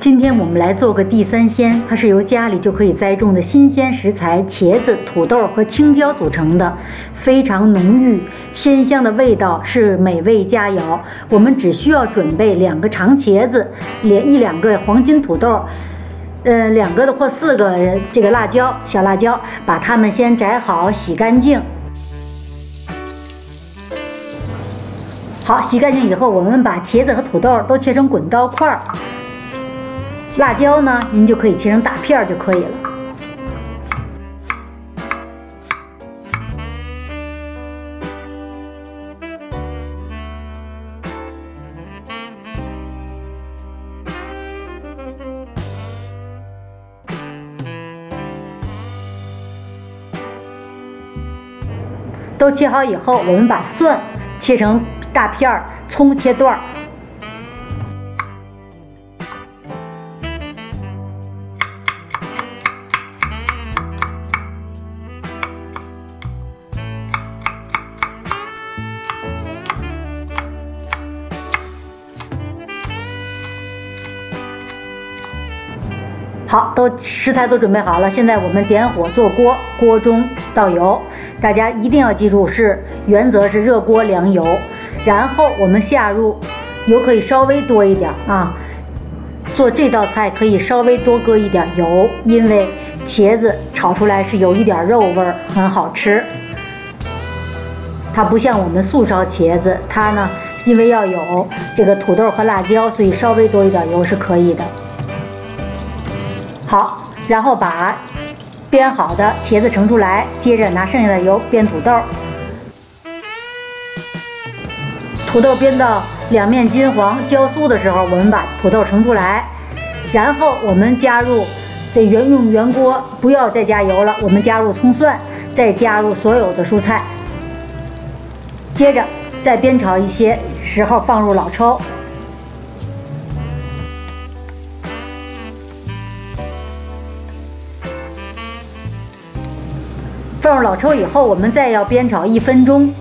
今天我们来做个地三鲜，它是由家里就可以栽种的新鲜食材茄子、土豆和青椒组成的，非常浓郁鲜香的味道是美味佳肴。我们只需要准备2个长茄子，2个黄金土豆，2个或4个这个辣椒，小辣椒，把它们先摘好洗干净。好，洗干净以后，我们把茄子和土豆都切成滚刀块儿。辣椒呢，您就可以切成大片就可以了。都切好以后，我们把蒜切成大片儿，葱切段儿。好，食材都准备好了，现在我们点火做锅，锅中倒油。大家一定要记住原则是热锅凉油，然后我们下入油可以稍微多一点啊。做这道菜可以稍微多搁一点油，因为茄子炒出来是有一点肉味儿，很好吃。它不像我们素烧茄子，它呢因为要有这个土豆和辣椒，所以稍微多一点油是可以的。好，然后把煸好的茄子盛出来，接着拿剩下的油煸土豆。土豆煸到两面金黄焦酥的时候，我们把土豆盛出来，然后我们加入用原锅，不要再加油了，我们加入葱蒜，再加入所有的蔬菜，接着再煸炒一些时候放入老抽。放入老抽以后，我们再要煸炒1分钟。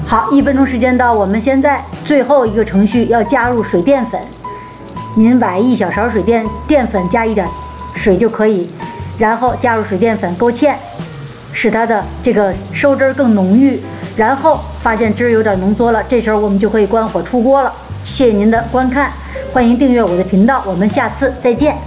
好，1分钟时间到，我们现在最后一个程序要加入水淀粉。您崴1小勺淀粉，加一点水就可以。然后加入水淀粉勾芡，使它的这个收汁更浓郁。然后发现汁有点浓缩了，这时候我们就可以关火出锅了。谢谢您的观看，欢迎订阅我的频道，我们下次再见。